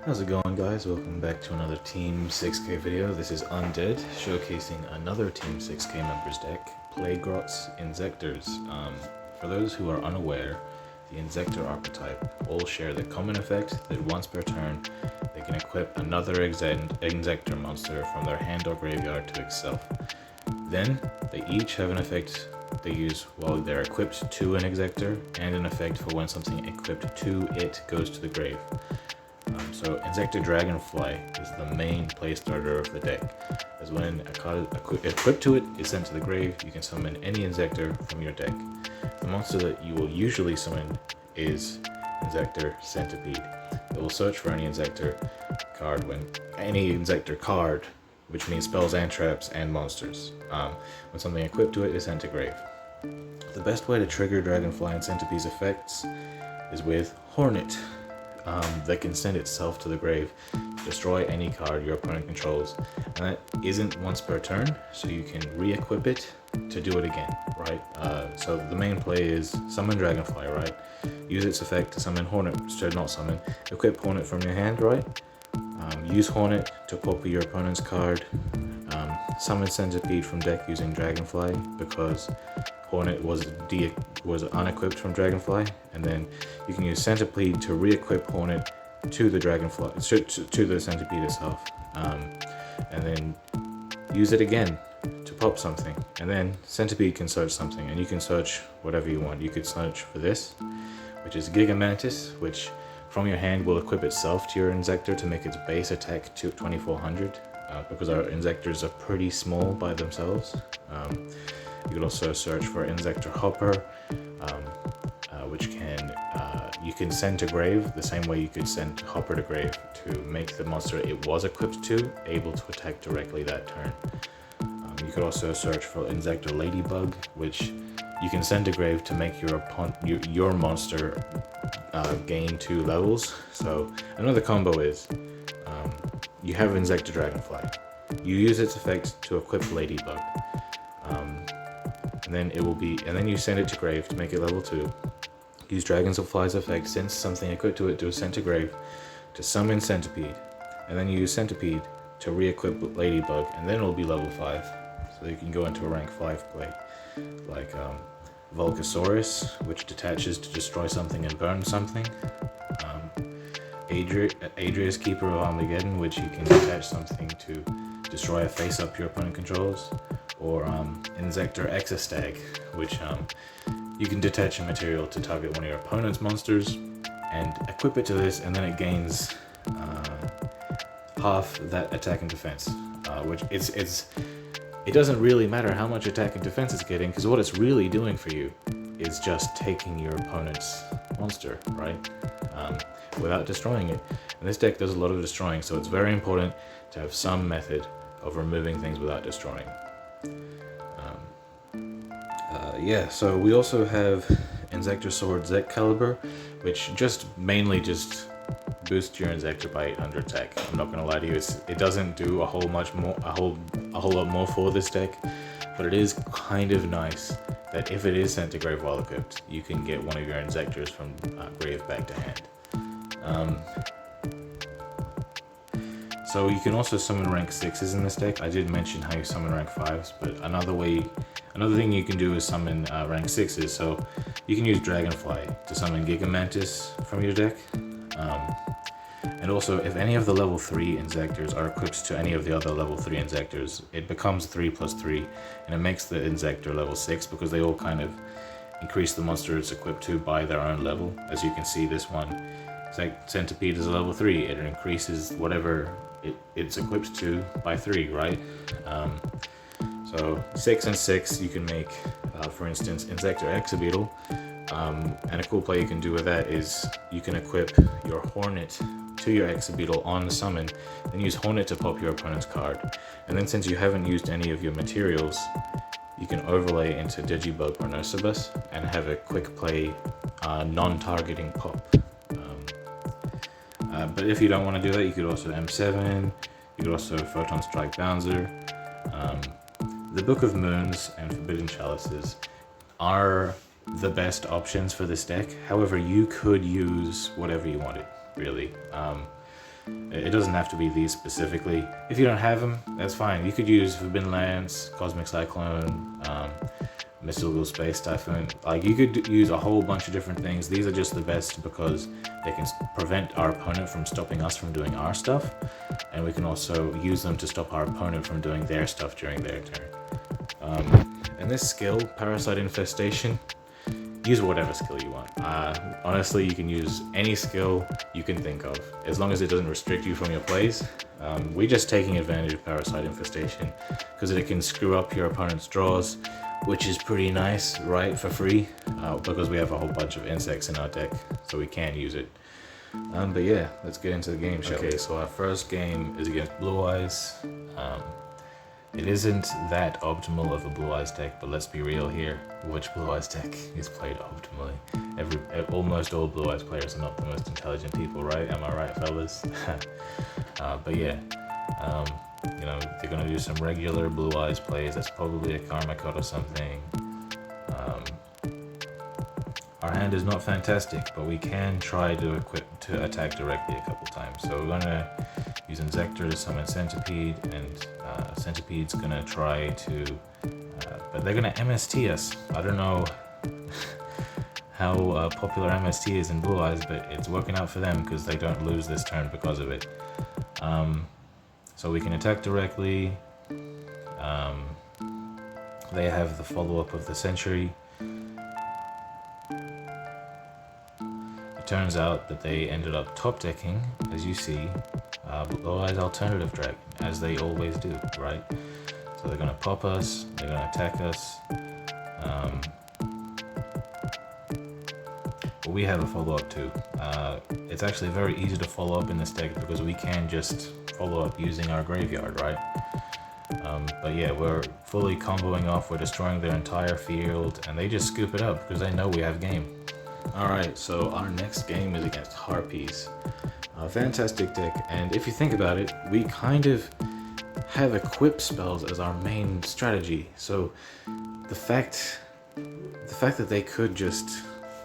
How's it going, guys? Welcome back to another Team 6K video. This is Undead, showcasing another Team 6K members deck, Plaguerots Inzektors. For those who are unaware, the Inzektor archetype all share the common effect that once per turn, they can equip another Inzektor monster from their hand or graveyard to itself. Then, they each have an effect they use while they're equipped to an Inzektor, and an effect for when something equipped to it goes to the grave. So Inzektor Dragonfly is the main play starter of the deck, as when a card equipped to it is sent to the grave, you can summon any Inzektor from your deck. The monster that you will usually summon is Inzektor Centipede. It will search for any Inzektor card which means spells and traps and monsters, when something equipped to it is sent to grave. The best way to trigger Dragonfly and Centipede's effects is with Hornet. That can send itself to the grave, destroy any card your opponent controls, and that isn't once per turn, so you can re-equip it to do it again, right? So the main play is summon Dragonfly, right? Use its effect to summon Hornet, equip Hornet from your hand, right? Use Hornet to copy your opponent's card, summon Centipede from deck using Dragonfly, because Hornet was unequipped from Dragonfly, and then you can use Centipede to re-equip Hornet to the Dragonfly, to the Centipede itself, and then use it again to pop something, and then Centipede can search something, and you can search whatever you want. You could search for this, which is Giga-Mantis, which from your hand will equip itself to your Inzektor to make its base attack to 2400, because our Inzektors are pretty small by themselves. You could also search for Inzektor Hopper, which you can send to grave the same way you could send Hopper to grave to make the monster it was equipped to able to attack directly that turn. You could also search for Inzektor Ladybug, which you can send to grave to make your monster gain 2 levels. So another combo is you have Inzektor Dragonfly, you use its effect to equip Ladybug. And then you send it to grave to make it level 2. Use Dragonfly's effect, since something equipped to it to send to grave, to summon Centipede. And then you use Centipede to re-equip Ladybug, and then it will be level 5. So you can go into a rank 5 play, like Volcasaurus, which detaches to destroy something and burn something. Adreus, Keeper of Armageddon, which you can detach something to destroy a face-up your opponent controls. Or Inzektor Exa-Stag, which you can detach a material to target one of your opponent's monsters and equip it to this, and then it gains half that attack and defense, which it doesn't really matter how much attack and defense it's getting, because what it's really doing for you is just taking your opponent's monster, right? Without destroying it. And this deck does a lot of destroying, so it's very important to have some method of removing things without destroying. So we also have Inzektor Sword Zektkaliber, which mainly boosts your Inzektor by 800 attack. I'm not gonna lie to you, it doesn't do a whole lot more for this deck, but it is kind of nice that if it is sent to grave while equipped, you can get one of your Inzektors from grave back to hand. So you can also summon rank 6s in this deck. I did mention how you summon rank 5s, but another thing you can do is summon rank 6s. So you can use Dragonfly to summon Giga-Mantis from your deck. And also, if any of the level 3 Inzektors are equipped to any of the other level 3 Inzektors, it becomes 3+3, and it makes the Inzektor level 6, because they all kind of increase the monster it's equipped to by their own level. As you can see, this one, Centipede is a level 3, it increases whatever it's equipped to by 3, right? So 6 and 6 you can make, for instance, Inzektor Exa-Beetle, and a cool play you can do with that is you can equip your Hornet to your Exa-Beetle on summon, then use Hornet to pop your opponent's card, and then since you haven't used any of your materials, you can overlay into Digital Bug Rhinosebus and have a quick play non-targeting pop. But if you don't want to do that, you could also M7, you could also Photon strike Bounzer. The Book of Moons and Forbidden Chalices are the best options for this deck. However, you could use whatever you wanted, really. It doesn't have to be these specifically. If you don't have them, that's fine. You could use Forbidden Lance, Cosmic Cyclone, Mystical Space Typhoon. Like, you could use a whole bunch of different things. These are just the best because they can prevent our opponent from stopping us from doing our stuff, and we can also use them to stop our opponent from doing their stuff during their turn. And this skill, Parasite Infestation, use whatever skill you want. Honestly, you can use any skill you can think of, as long as it doesn't restrict you from your plays. We're just taking advantage of Parasite Infestation because it can screw up your opponent's draws, which is pretty nice, right, for free, because we have a whole bunch of insects in our deck, so we can use it. But yeah, let's get into the game, shall we? Okay, so our first game is against Blue Eyes. It isn't that optimal of a Blue Eyes deck, but let's be real here. Which Blue Eyes deck is played optimally? Almost all Blue Eyes players are not the most intelligent people, right? Am I right, fellas? But yeah, you know, they're gonna do some regular Blue Eyes plays. That's probably a Karma Cut or something. Our hand is not fantastic, but we can try to attack directly a couple times. So we're gonna use Inzektor to summon Centipede, and Centipede's gonna try to, but they're gonna MST us. I don't know how popular MST is in Blue Eyes, but it's working out for them because they don't lose this turn because of it. So we can attack directly. They have the follow-up of the Century. It turns out that they ended up top decking, as you see, Blue Eyes Alternative Dragon, as they always do, right? So they're gonna pop us, they're gonna attack us. But we have a follow-up too. It's actually very easy to follow up in this deck because we can just follow up using our graveyard, right? But yeah, we're fully comboing off, we're destroying their entire field, and they just scoop it up because they know we have game. Alright, so our next game is against Harpies. A fantastic deck, and if you think about it, we kind of have equip spells as our main strategy. So the fact that they could just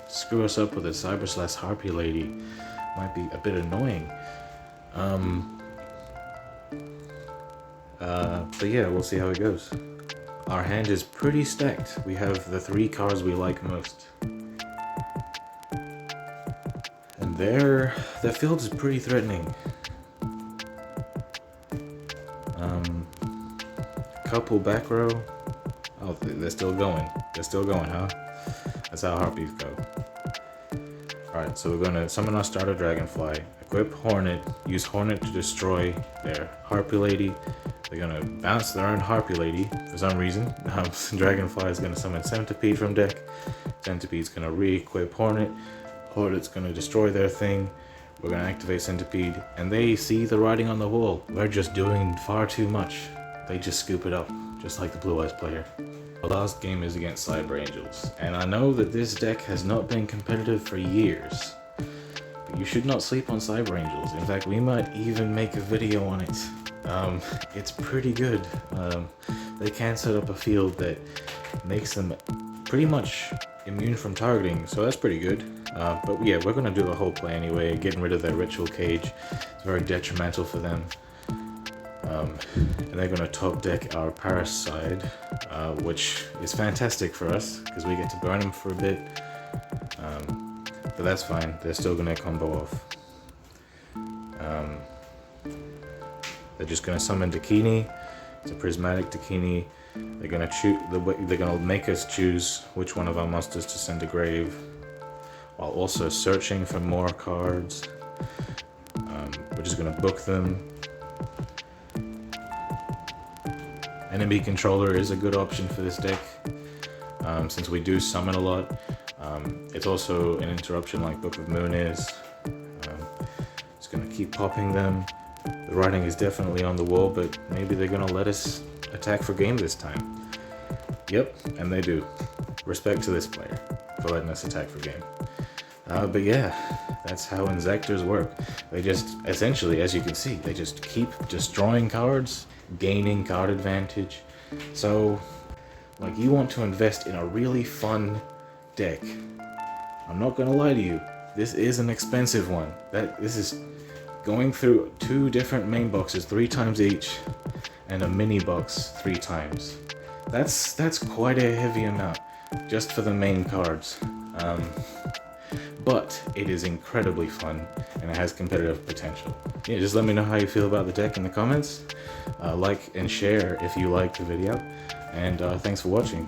screw us up with a Cyber / Harpy Lady might be a bit annoying. But yeah, we'll see how it goes. Our hand is pretty stacked. We have the 3 cards we like most. And their field is pretty threatening. Couple back row. Oh, they're still going. They're still going, huh? That's how Harpies go. Alright, so we're gonna summon our starter Dragonfly, equip Hornet, use Hornet to destroy their Harpy Lady. They're gonna bounce their own Harpy Lady for some reason. Dragonfly is gonna summon Centipede from deck. Centipede's gonna re-equip Hornet. Hornet's gonna destroy their thing. We're gonna activate Centipede, and they see the writing on the wall. We're just doing far too much. They just scoop it up, just like the Blue Eyes player. The last game is against Cyber Angels, and I know that this deck has not been competitive for years. But you should not sleep on Cyber Angels. In fact, we might even make a video on it. It's pretty good. They can set up a field that makes them pretty much immune from targeting, so that's pretty good. But yeah, we're gonna do the whole play anyway, getting rid of their ritual cage. It's very detrimental for them. And they're gonna top deck our Parasite, which is fantastic for us because we get to burn them for a bit. But that's fine, they're still gonna combo off. They're just gonna summon Dakini. It's a prismatic Dakini. They're gonna they're gonna make us choose which one of our monsters to send to grave, while also searching for more cards. We're just gonna book them. Enemy Controller is a good option for this deck, since we do summon a lot. It's also an interruption like Book of Moon is. Just gonna keep popping them. The writing is definitely on the wall, but maybe they're gonna let us attack for game this time. Yep, and they do. Respect to this player for letting us attack for game. But yeah, that's how Inzektors work. They just, essentially, as you can see, they just keep destroying cards, gaining card advantage. So, like, you want to invest in a really fun deck. I'm not gonna lie to you, this is an expensive one. This is going through 2 different main boxes 3 times each, and a mini box 3 times. That's quite a heavy amount, just for the main cards. But it is incredibly fun, and it has competitive potential. Yeah, just let me know how you feel about the deck in the comments. Like and share if you liked the video, and thanks for watching.